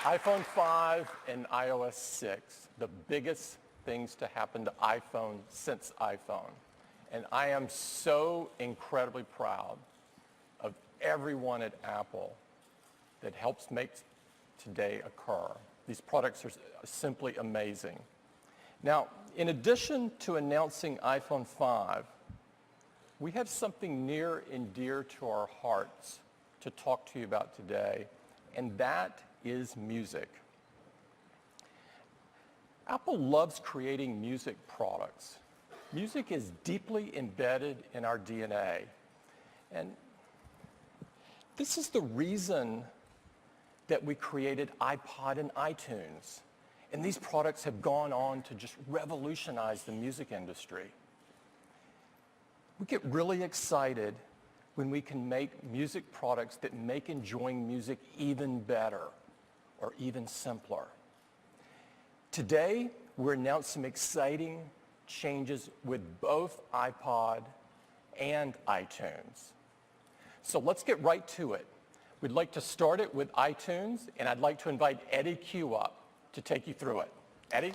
iPhone 5 and iOS 6, the biggest things to happen to iPhone since iPhone. And I am so incredibly proud of everyone at Apple that helps make today occur. These products are simply amazing. Now, in addition to announcing iPhone 5, we have something near and dear to our hearts to talk to you about today, and that is music. Apple loves creating music products. Music is deeply embedded in our DNA. And this is the reason that we created iPod and iTunes. And these products have gone on to just revolutionize the music industry. We get really excited when we can make music products that make enjoying music even better or even simpler. Today, we're announcing some exciting changes with both iPod and iTunes. So let's get right to it. We'd like to start it with iTunes, and I'd like to invite Eddy Cue up to take you through it. Eddy?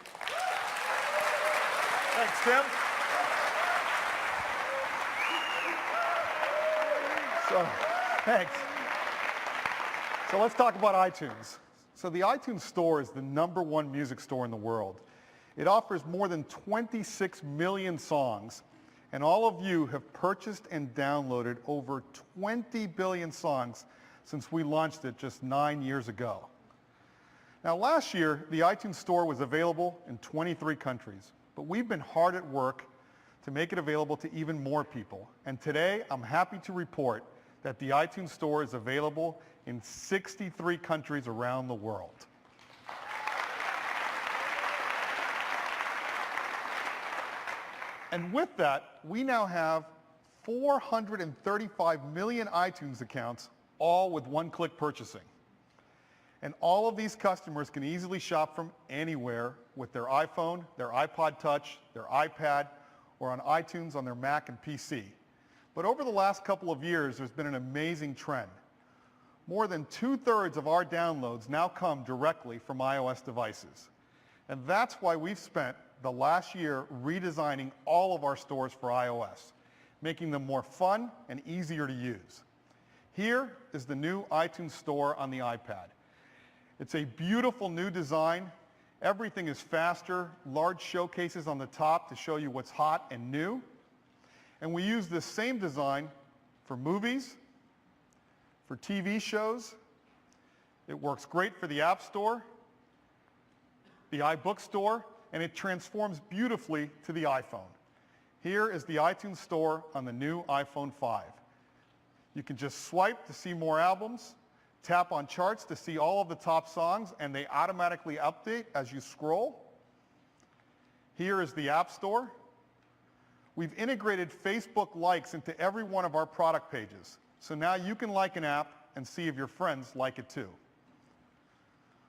Thanks, Tim. Thanks. So let's talk about iTunes. So the iTunes Store is the #1 music store in the world. It offers more than 26 million songs, and all of you have purchased and downloaded over 20 billion songs since we launched it just 9 years ago. Now last year, the iTunes Store was available in 23 countries, but we've been hard at work to make it available to even more people. And today, I'm happy to report that the iTunes Store is available in 63 countries around the world. And with that, we now have 435 million iTunes accounts, all with one-click purchasing. And all of these customers can easily shop from anywhere with their iPhone, their iPod Touch, their iPad, or on iTunes on their Mac and PC. But over the last couple of years, there's been an amazing trend. More than 2/3 of our downloads now come directly from iOS devices. And that's why we've spent the last year redesigning all of our stores for iOS, making them more fun and easier to use. Here is the new iTunes Store on the iPad. It's a beautiful new design. Everything is faster, large showcases on the top to show you what's hot and new. And we use this same design for movies, for TV shows. It works great for the App Store, the iBook Store, and it transforms beautifully to the iPhone. Here is the iTunes Store on the new iPhone 5. You can just swipe to see more albums, tap on charts to see all of the top songs, and they automatically update as you scroll. Here is the App Store. We've integrated Facebook likes into every one of our product pages. So now you can like an app and see if your friends like it too.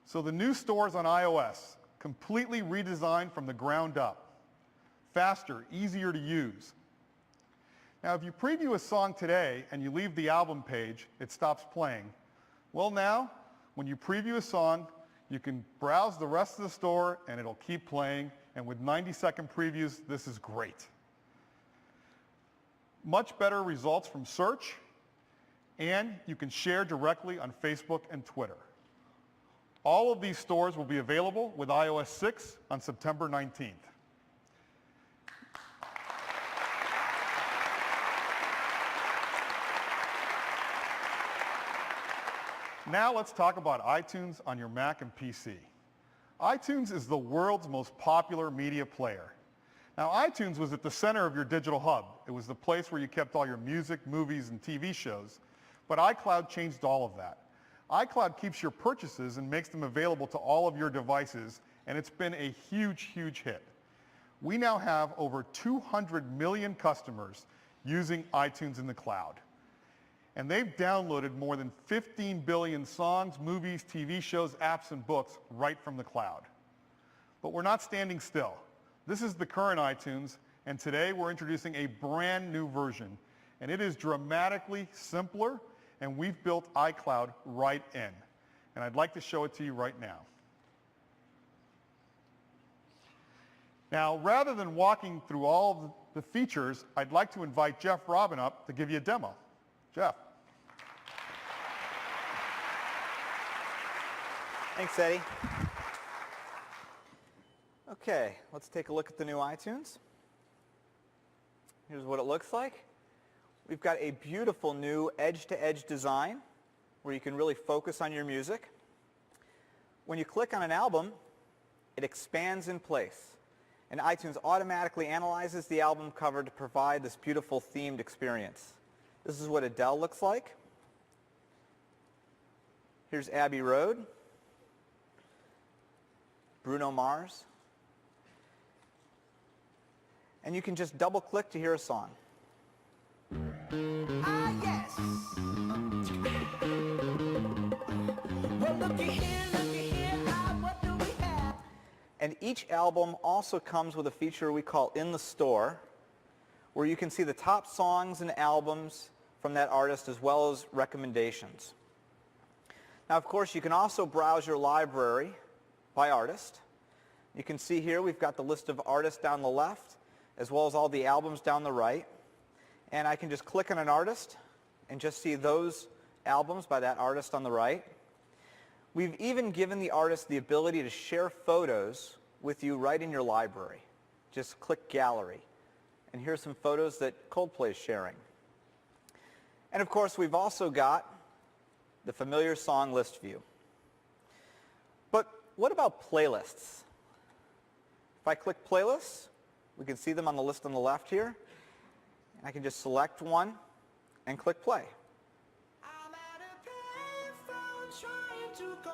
So the new store's on iOS, completely redesigned from the ground up. Faster, easier to use. Now if you preview a song today and you leave the album page, it stops playing. Well now, when you preview a song, you can browse the rest of the store and it'll keep playing, and with 90-second previews, this is great. Much better results from search, and you can share directly on Facebook and Twitter. All of these stores will be available with iOS 6 on September 19th. Now let's talk about iTunes on your Mac and PC. iTunes is the world's most popular media player. Now, iTunes was at the center of your digital hub. It was the place where you kept all your music, movies, and TV shows. But iCloud changed all of that. iCloud keeps your purchases and makes them available to all of your devices, and it's been a huge, huge hit. We now have over 200 million customers using iTunes in the cloud. And they've downloaded more than 15 billion songs, movies, TV shows, apps, and books right from the cloud. But we're not standing still. This is the current iTunes, and today we're introducing a brand new version. And it is dramatically simpler, and we've built iCloud right in. And I'd like to show it to you right now. Now, rather than walking through all of the features, I'd like to invite Jeff Robin up to give you a demo. Jeff. Thanks, Eddie. Okay, let's take a look at the new iTunes. Here's what it looks like. We've got a beautiful new edge-to-edge design where you can really focus on your music. When you click on an album, it expands in place, and iTunes automatically analyzes the album cover to provide this beautiful themed experience. This is what Adele looks like. Here's Abbey Road, Bruno Mars, and you can just double-click to hear a song. Ah, yes. Well, looky here, what do we have? And each album also comes with a feature we call In the Store, where you can see the top songs and albums from that artist as well as recommendations. Now, of course, you can also browse your library by artist. You can see here we've got the list of artists down the left as well as all the albums down the right. And I can just click on an artist and just see those albums by that artist on the right. We've even given the artist the ability to share photos with you right in your library. Just click Gallery. And here's some photos that Coldplay is sharing. And of course, we've also got the familiar song list view. But what about playlists? If I click Playlists, we can see them on the list on the left here. And I can just select one and click play. I'm at a payphone trying to go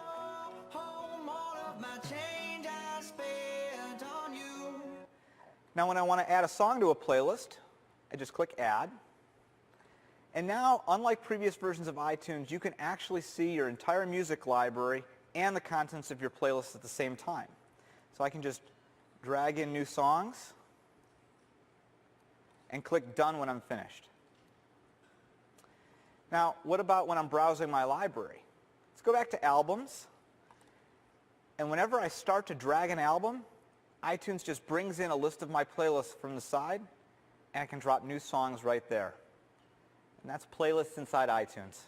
home. All of my change I spent on you. Now when I want to add a song to a playlist, I just click Add. And now, unlike previous versions of iTunes, you can actually see your entire music library and the contents of your playlist at the same time. So I can just drag in new songs and click Done when I'm finished. Now, what about when I'm browsing my library? Let's go back to Albums. And whenever I start to drag an album, iTunes just brings in a list of my playlists from the side, and I can drop new songs right there. And that's Playlists inside iTunes.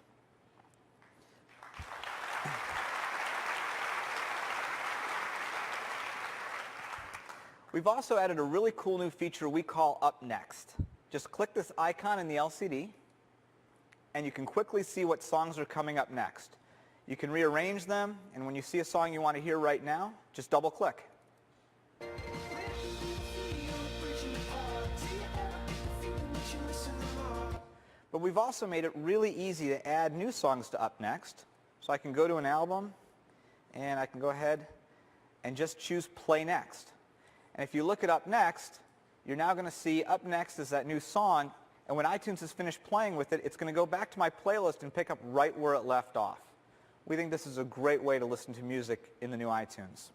We've also added a really cool new feature we call Up Next. Just click this icon in the LCD, and you can quickly see what songs are coming up next. You can rearrange them, and when you see a song you want to hear right now, just double-click. But we've also made it really easy to add new songs to Up Next. So I can go to an album, and I can go ahead and just choose Play Next. And if you look at Up Next, you're now going to see Up Next is that new song, and when iTunes is finished playing with it, it's going to go back to my playlist and pick up right where it left off. We think this is a great way to listen to music in the new iTunes.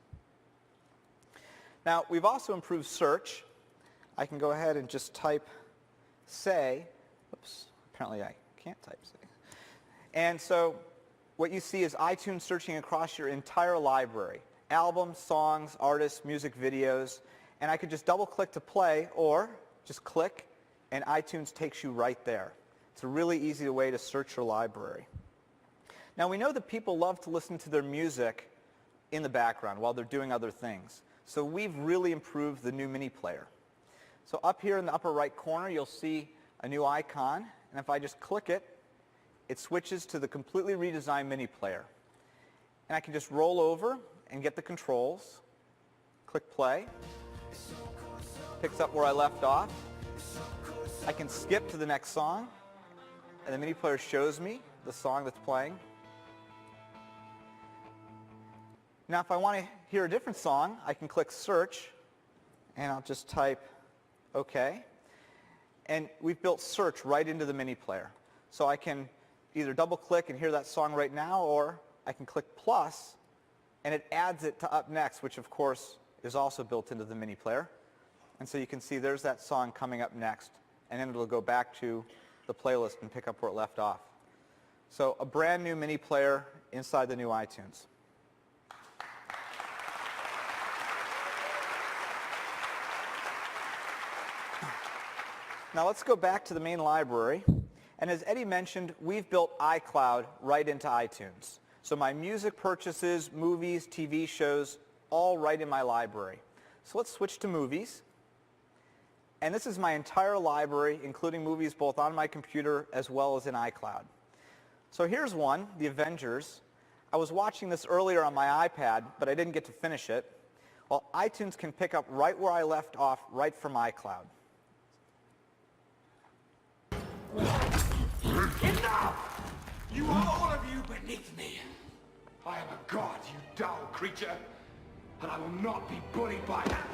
Now, we've also improved search. I can go ahead and just type Say. Oops, apparently I can't type Say. And so what you see is iTunes searching across your entire library. Albums, songs, artists, music videos, and I could just double-click to play or just click and iTunes takes you right there. It's a really easy way to search your library. Now we know that people love to listen to their music in the background while they're doing other things. So we've really improved the new mini player. So up here in the upper right corner you'll see a new icon, and if I just click it, it switches to the completely redesigned mini player. And I can just roll over and get the controls, click play, picks up where I left off. I can skip to the next song, and the mini player shows me the song that's playing. Now if I want to hear a different song, I can click search, and I'll just type OK. And we've built search right into the mini player. So I can either double click and hear that song right now, or I can click plus and it adds it to up next, which of course is also built into the mini player. And so you can see there's that song coming up next, and then it'll go back to the playlist and pick up where it left off. So a brand new mini player inside the new iTunes. Now let's go back to the main library. And as Eddie mentioned, we've built iCloud right into iTunes. So my music purchases, movies, TV shows, all right in my library. So let's switch to movies. And this is my entire library, including movies both on my computer as well as in iCloud. So here's one, The Avengers. I was watching this earlier on my iPad, but I didn't get to finish it. Well, iTunes can pick up right where I left off, right from iCloud. Enough! You are all of you beneath me. I am a god, you dull creature, and I will not be bullied by that.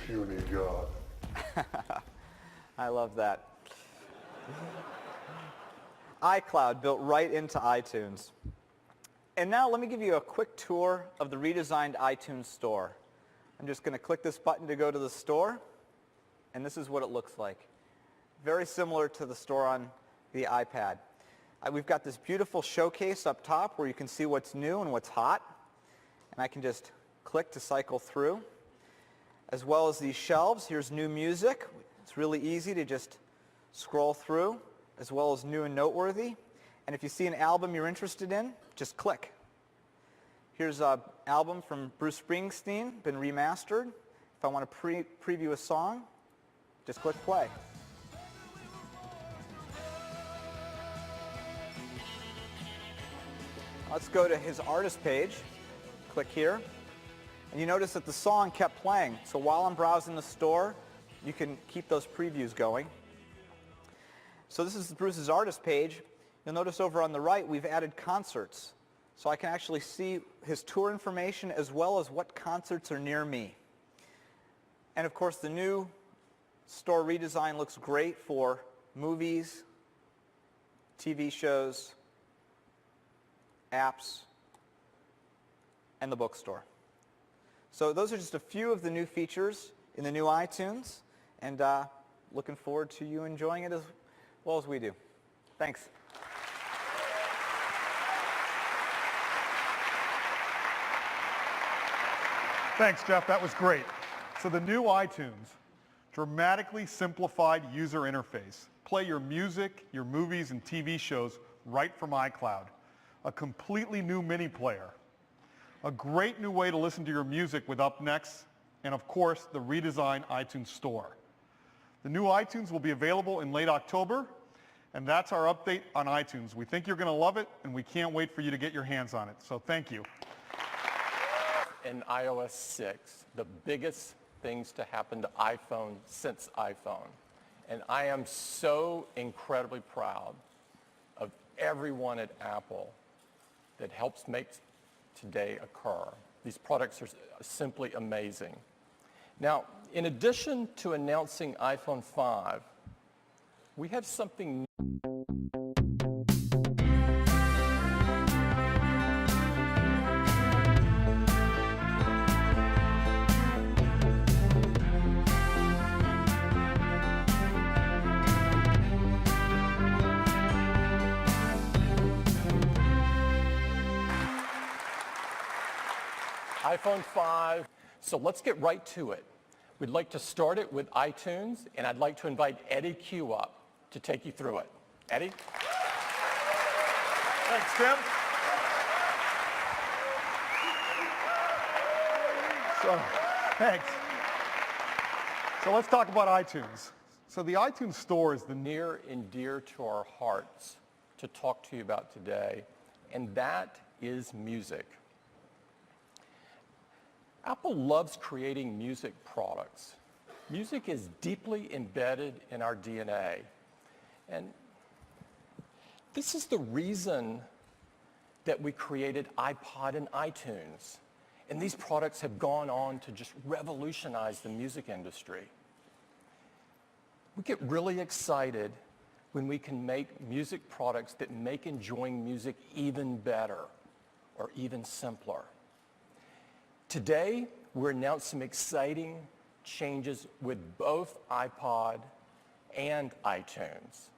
Puny God. I love that. iCloud built right into iTunes. And now let me give you a quick tour of the redesigned iTunes store. I'm just going to click this button to go to the store, and this is what it looks like. Very similar to the store on the iPad. We've got this beautiful showcase up top where you can see what's new and what's hot, and I can just click to cycle through. As well as these shelves, here's new music. It's really easy to just scroll through, as well as new and noteworthy. And if you see an album you're interested in, just click. Here's an album from Bruce Springsteen, been remastered. If I want to preview a song, just click play. Let's go to his artist page. Click here. And you notice that the song kept playing. So while I'm browsing the store, you can keep those previews going. So this is Bruce's artist page. You'll notice over on the right, we've added concerts. So I can actually see his tour information as well as what concerts are near me. And of course, the new store redesign looks great for movies, TV shows, apps, and the bookstore. So those are just a few of the new features in the new iTunes, and looking forward to you enjoying it as well as we do. Thanks. Thanks, Jeff. That was great. So the new iTunes, dramatically simplified user interface. Play your music, your movies, and TV shows right from iCloud. A completely new mini player. A great new way to listen to your music with Up Next, and of course, the redesigned iTunes Store. The new iTunes will be available in late October, and that's our update on iTunes. We think you're going to love it, and we can't wait for you to get your hands on it. So thank you. In iOS 6, the biggest things to happen to iPhone since iPhone. And I am so incredibly proud of everyone at Apple that helps make today occur. These products are simply amazing. Now, in addition to announcing iPhone 5, we have something new. iPhone 5. So let's get right to it. We'd like to start it with iTunes, and I'd like to invite Eddy Cue up to take you through it. Eddie? Thanks, Tim. Thanks. So let's talk about iTunes. So the iTunes Store is the Near and dear to our hearts to talk to you about today, and that is music. Apple loves creating music products. Music is deeply embedded in our DNA. And this is the reason that we created iPod and iTunes. And these products have gone on to just revolutionize the music industry. We get really excited when we can make music products that make enjoying music even better or even simpler. Today, we're announcing some exciting changes with both iPod and iTunes.